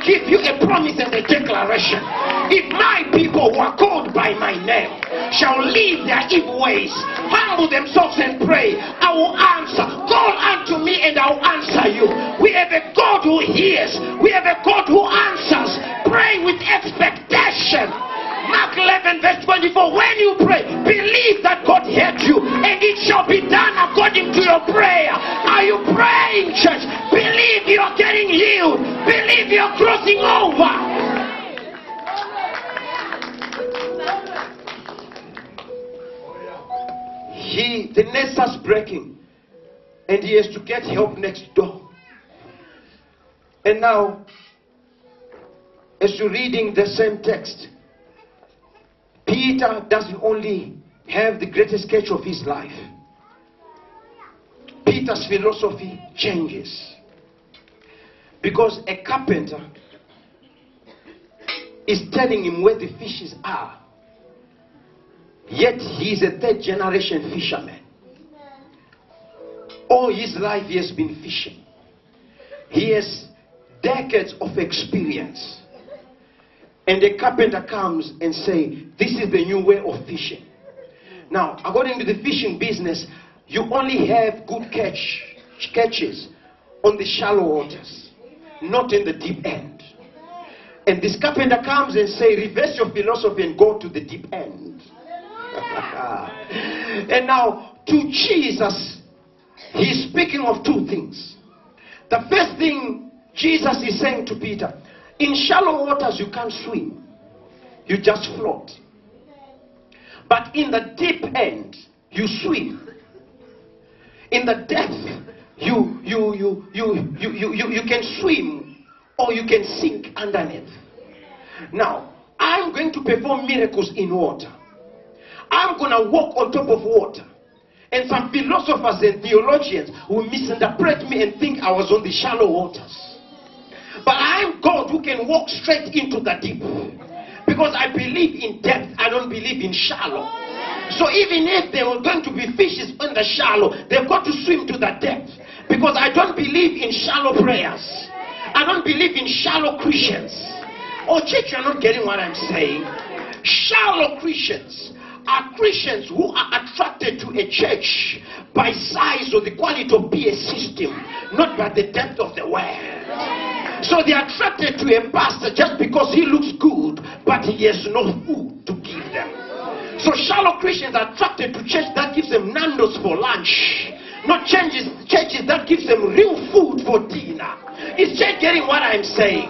give you a promise and a declaration. If my people who are called by my name shall leave their evil ways, humble themselves and pray, I will answer. Call unto me and I will answer you. We have a God who hears. We have a God who answers. Pray with expectation. Mark 11 verse 24. When you pray, believe that God heard you and it shall be done according to your prayer. Are you praying, church? Believe you're getting healed. Believe you're crossing over. The nest starts breaking and he has to get help next door. And now, as you're reading the same text, Peter doesn't only have the greatest sketch of his life. Peter's philosophy changes. Because a carpenter is telling him where the fishes are. Yet he is a third generation fisherman. All his life he has been fishing. He has decades of experience. And the carpenter comes and says, this is the new way of fishing. Now, according to the fishing business, you only have good catches on the shallow waters, not in the deep end. And this carpenter comes and says, reverse your philosophy and go to the deep end. And now, to Jesus, he's speaking of two things. The first thing Jesus is saying to Peter, in shallow waters you can't swim, you just float. But in the deep end you swim. In the depth you can swim or you can sink underneath. Now I'm going to perform miracles in water. I'm going to walk on top of water. And some philosophers and theologians will misinterpret me and think I was on the shallow waters. But I am God who can walk straight into the deep. Because I believe in depth, I don't believe in shallow. So even if there were going to be fishes in the shallow, they've got to swim to the depth. Because I don't believe in shallow prayers. I don't believe in shallow Christians. Oh, church, you're not getting what I'm saying. Shallow Christians are Christians who are attracted to a church by size or the quality of PA system, not by the depth of the word. So they are attracted to a pastor just because he looks good, but he has no food to give them. So shallow Christians are attracted to church that gives them Nando's for lunch, not churches that gives them real food for dinner. Is church getting what I'm saying?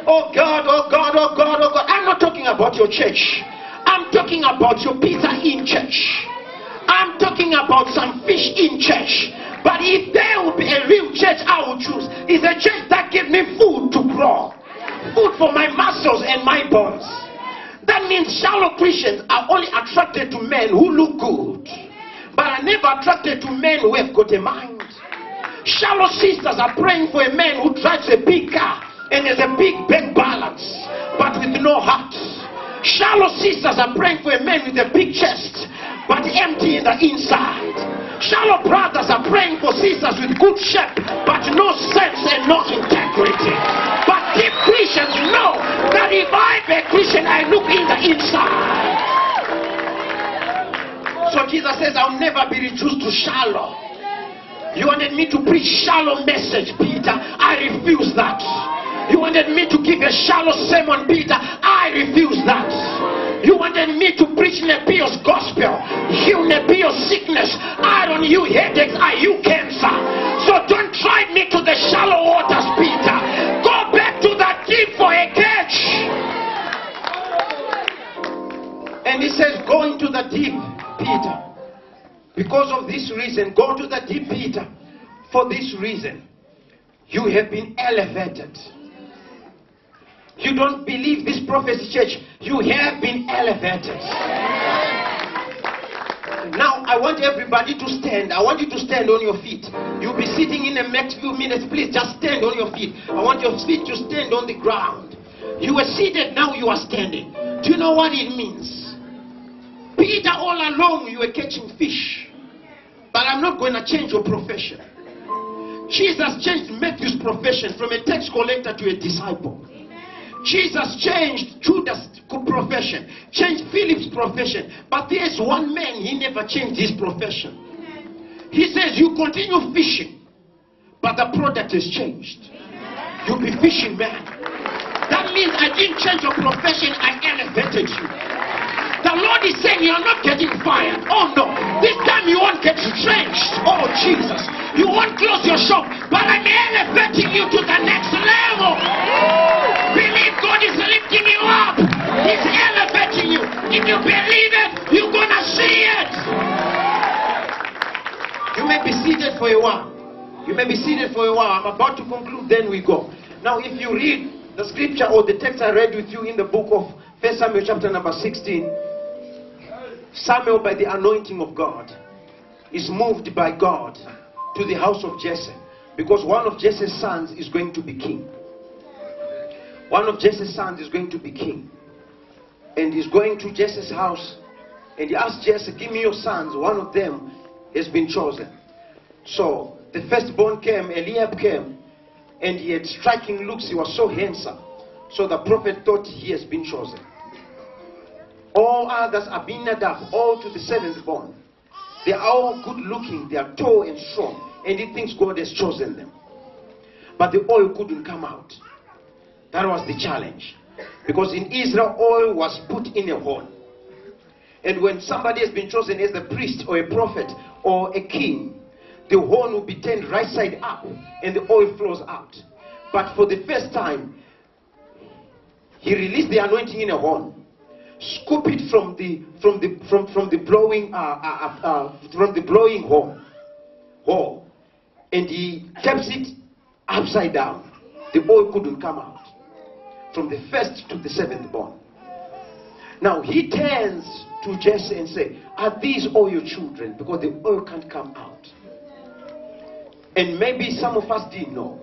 Oh God, oh God, oh God, oh God. I'm not talking about your church. I'm talking about your pizza in church. I'm talking about some fish in church. But if there will be a real church I will choose, is a church that gives me food to grow. Food for my muscles and my bones. That means shallow Christians are only attracted to men who look good, but are never attracted to men who have got a mind. Shallow sisters are praying for a man who drives a big car and has a big bank balance, but with no heart. Shallow sisters are praying for a man with a big chest, but empty in the inside. Shallow brothers are praying for sisters with good shape, but no sense and no integrity. But deep Christians know that if I be a Christian, I look in the inside. So Jesus says, I'll never be reduced to shallow. You wanted me to preach shallow message, Peter. I refuse that. You wanted me to give a shallow sermon, Peter. I refuse that. You wanted me to preach Nepios gospel, heal Nepios sickness. I don't you headaches, I you cancer. So don't drive me to the shallow waters, Peter. Go back to the deep for a catch. And he says, go into the deep, Peter. Because of this reason, go to the deep, Peter. For this reason, you have been elevated. You don't believe this prophecy, church. You have been elevated. Now, I want everybody to stand. I want you to stand on your feet. You'll be sitting in the next few minutes. Please just stand on your feet. I want your feet to stand on the ground. You were seated, now you are standing. Do you know what it means? Peter, all along you were catching fish. But I'm not going to change your profession. Jesus changed Matthew's profession from a tax collector to a disciple. Jesus changed Judas' profession, changed Philip's profession, but there's one man, he never changed his profession. He says, you continue fishing, but the product has changed. You'll be fishing, man. That means I didn't change your profession, I elevated you. The Lord is saying you're not getting fired. Oh no, this time you won't get changed. Oh Jesus, you won't close your shop, but I'm elevating you to the next level. Believe God is lifting you up. He's elevating you. If you believe it, you're gonna see it. You may be seated for a while. You may be seated for a while. I'm about to conclude, then we go. Now if you read the scripture or the text I read with you in the book of 1 Samuel chapter number 16, Samuel, by the anointing of God, is moved by God to the house of Jesse, because one of Jesse's sons is going to be king. One of Jesse's sons is going to be king. And he's going to Jesse's house, and he asks Jesse, give me your sons. One of them has been chosen. So the firstborn came, Eliab came, and he had striking looks. He was so handsome. So the prophet thought he has been chosen. All others, Abinadab, all to the seventh born. They are all good looking. They are tall and strong. And he thinks God has chosen them. But the oil couldn't come out. That was the challenge. Because in Israel, oil was put in a horn. And when somebody has been chosen as a priest or a prophet or a king, the horn will be turned right side up and the oil flows out. But for the first time, he released the anointing in a horn, scoop it from the blowing horn, and he taps it upside down. The oil couldn't come out from the first to the seventh born. Now he turns to Jesse and say, are these all your children? Because the oil can't come out. And maybe some of us didn't know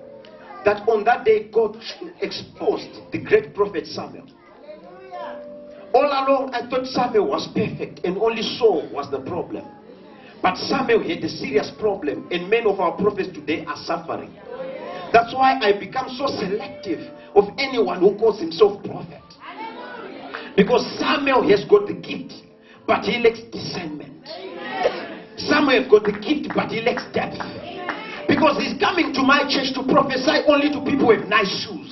that on that day God exposed the great prophet Samuel. All along I thought Samuel was perfect and only Saul was the problem. But Samuel had a serious problem, and many of our prophets today are suffering. That's why I become so selective of anyone who calls himself prophet. Because Samuel has got the gift, but he lacks discernment. Samuel has got the gift, but he lacks depth. Because he's coming to my church to prophesy only to people with nice shoes.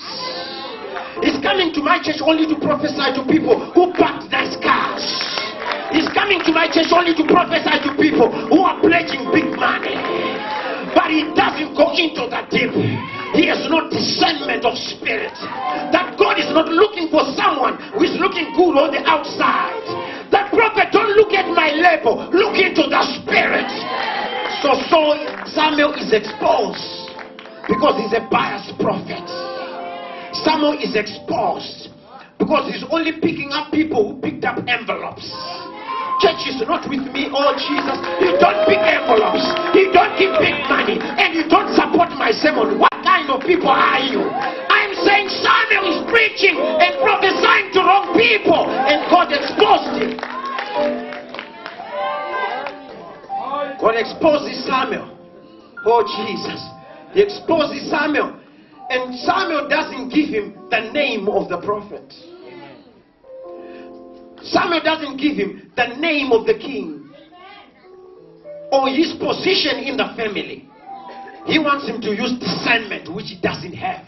He's coming to my church only to prophesy to people who park nice cars. He's coming to my church only to prophesy to people who are pledging big money. But he doesn't go into the deep. He has no discernment of spirit. That God is not looking for someone who is looking good on the outside. That prophet, don't look at my label, look into the spirit. So Samuel is exposed because he's a biased prophet. Samuel is exposed because he's only picking up people who picked up envelopes. Church is not with me, oh Jesus. You don't pick envelopes, you don't give big money, and you don't support my sermon. What kind of people are you? I'm saying Samuel is preaching and prophesying to wrong people, and God exposed him. God exposes Samuel. Oh Jesus. He exposes Samuel. And Samuel doesn't give him the name of the prophet. Samuel doesn't give him the name of the king or his position in the family. He wants him to use discernment, which he doesn't have.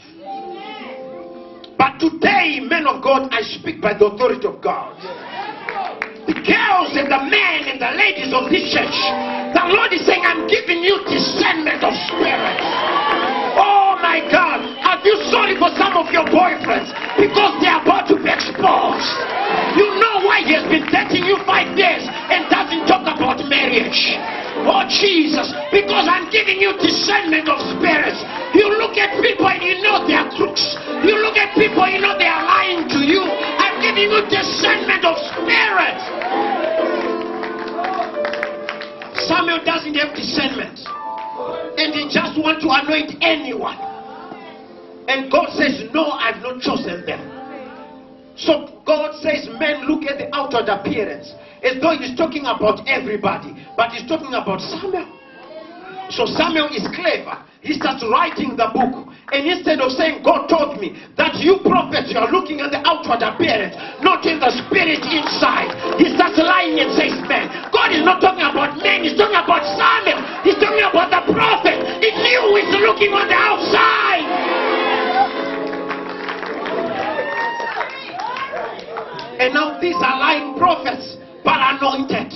But today, men of God, I speak by the authority of God. The girls and the men and the ladies of this church, the Lord is saying, I'm giving you discernment of spirit. Oh my God, I feel sorry for some of your boyfriends because they are about to be exposed. You know why he has been dating you 5 years and doesn't talk about marriage. Oh Jesus, because I'm giving you discernment of spirits. You look at people and you know they are crooks. You look at people, you know they are lying to you. I'm giving you discernment of spirit. Samuel doesn't have discernment, and he just wants to anoint anyone. And God says, no, I've not chosen them. So God says, men look at the outward appearance as though he's talking about everybody, but he's talking about Samuel. So Samuel is clever. he starts writing the book. And instead of saying, God told me that you prophets, you are looking at the outward appearance, not in the spirit inside. He starts lying and says, man, God is not talking about men, he's talking about Samuel. He's talking about the prophet. It's you who is looking on the outside. And now these are lying prophets, but anointed.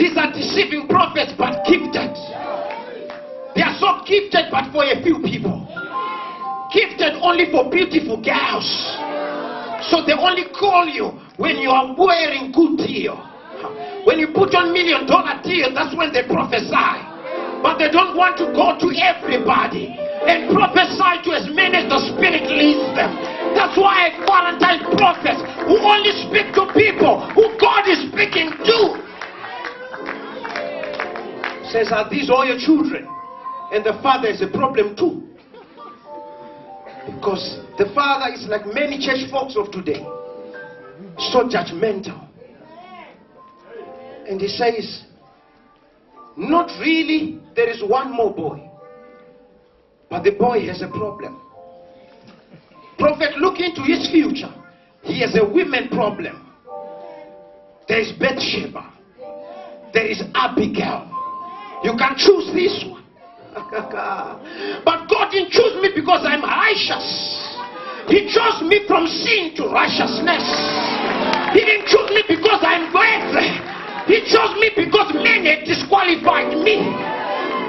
These are deceiving prophets, but gifted. They are so gifted, but for a few people. Gifted only for beautiful girls. So they only call you when you are wearing good deal. When you put on $1 million deal, that's when they prophesy. But they don't want to go to everybody and prophesy to as many as the Spirit leads them. That's why I quarantine prophets who only speak to people who God is speaking to. Says, are these all your children? And the father is a problem too. Because the father is like many church folks of today. So judgmental. And he says, not really, there is one more boy. But the boy has a problem. Prophet, look into his future. He has a women problem. There is Bathsheba. There is Abigail. You can choose this one. But God didn't choose me because I'm righteous. He chose me from sin to righteousness. He didn't choose me because I'm worthy. He chose me because men had disqualified me.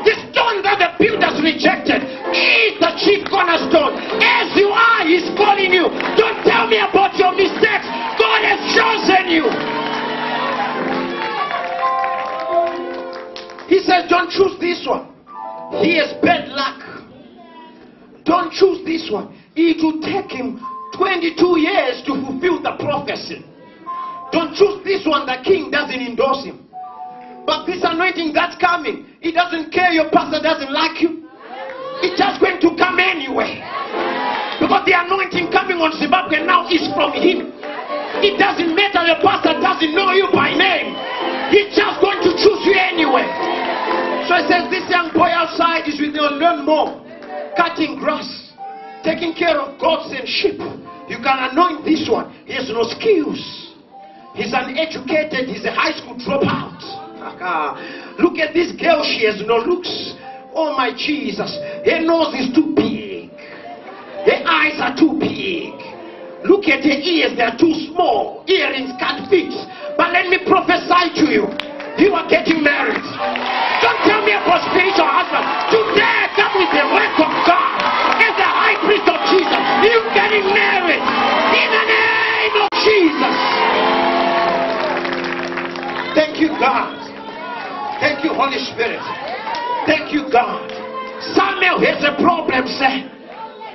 The stone that the builders rejected is the chief cornerstone. As you are, he's calling you. Don't tell me about your mistakes. God has chosen you. He says, don't choose this one. He has bad luck. Don't choose this one. It will take him 22 years to fulfill the prophecy. Don't choose this one. The king doesn't endorse him. But this anointing that's coming, he doesn't care your pastor doesn't like you. It's just going to come anyway. Because the anointing coming on Zimbabwe now is from him. It doesn't matter your pastor doesn't know you by name. He's just going to choose you anyway. So he says, this young boy outside is with you, learn more. Cutting grass, taking care of goats and sheep. You can anoint this one. He has no skills. He's uneducated. He's a high school dropout. Look at this girl. She has no looks. Oh my Jesus. Her nose is too big. Her eyes are too big. Look at her ears. They are too small. Earrings can't fit. But let me prophesy to you. You are getting married. Don't tell me about spiritual husband. Today, come with the work of God. As the high priest of Jesus, you're getting married. In the name of Jesus. Thank you, God. Thank you, Holy Spirit. Thank you, God. Samuel has a problem, sir,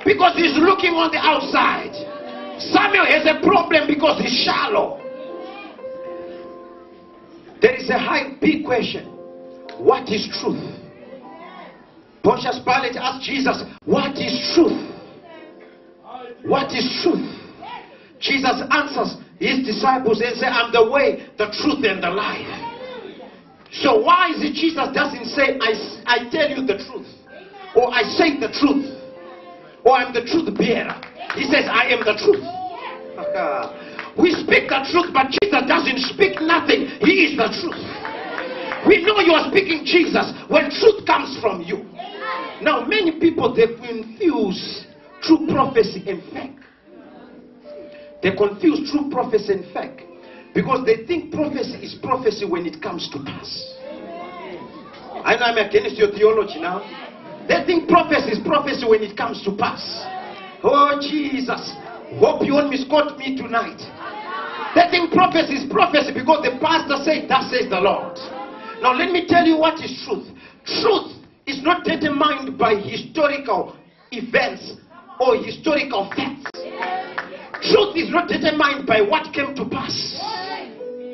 because he's looking on the outside. Samuel has a problem because he's shallow. There is a big question. What is truth? Pontius Pilate asked Jesus, what is truth? What is truth? Jesus answers his disciples and says, I'm the way, the truth, and the life. So why is it Jesus doesn't say, I tell you the truth, or I say the truth, or I'm the truth bearer? He says, I am the truth. We speak the truth, but Jesus doesn't speak nothing. He is the truth. We know you are speaking Jesus when truth comes from you. Now, many people, they confuse true prophecy and fake. They confuse true prophecy and fake because they think prophecy is prophecy when it comes to pass. I know I'm against your theology now. They think prophecy is prophecy when it comes to pass. Oh, Jesus. Hope you won't misquote me tonight. They think prophecy is prophecy because the pastor said, thus says the Lord. Now let me tell you what is truth. Truth is not determined by historical events or historical facts. Truth is not determined by what came to pass.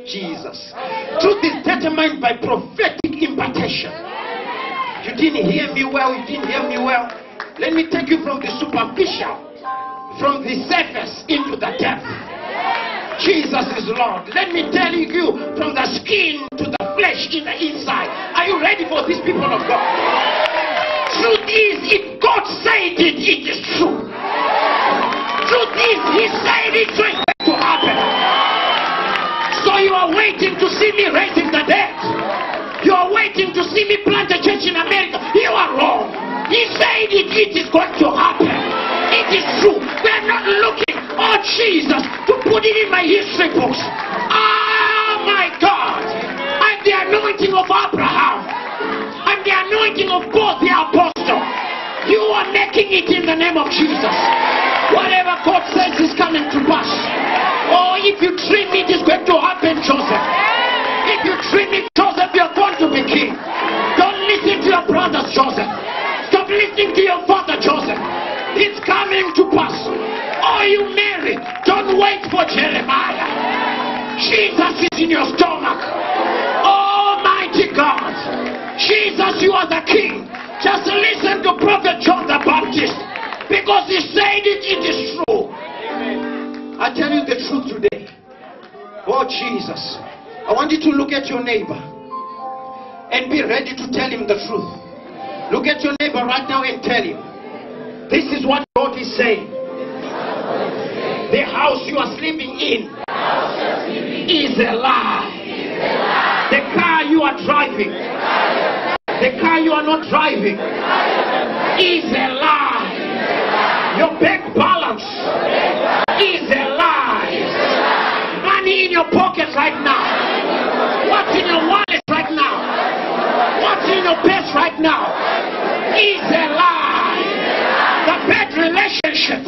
Jesus. Truth is determined by prophetic impartation. You didn't hear me well. You didn't hear me well. Let me take you from the superficial, from the surface into the depth. Jesus is Lord. Let me tell you from the skin to the flesh in the inside. Are you ready for these people of God? Truth is, if God said it, it is true. Truth is, he said it, so it's going to happen. So you are waiting to see me raising the dead. You are waiting to see me plant a church in America. You are wrong. He said it, it is going to happen. It is true. We are not looking, oh Jesus, to put it in my history books. Oh my God. I'm the anointing of Abraham. I'm the anointing of both the apostles. You are making it in the name of Jesus. Whatever God says is coming to pass. Oh, if you dream it is going to happen, Joseph. If you dream it, Joseph, you're going to be king. Don't listen to your brothers, Joseph. Stop listening to your father, Joseph. It's coming to pass. Oh, you Mary, don't wait for Jeremiah. Jesus is in your stomach. Almighty God. Jesus, you are the king. Just listen to Prophet John the Baptist. Because he said it, it is true. I tell you the truth today. Oh Jesus. I want you to look at your neighbor and be ready to tell him the truth. Look at your neighbor right now and tell him, this is what God is saying. The house you are sleeping in is a lie. The car you are driving, the car you are not driving, is a lie. Your bank balance is a lie. Money in your pocket right now, what's in your wallet right now, what's in your purse right now, is a lie. The bad relationship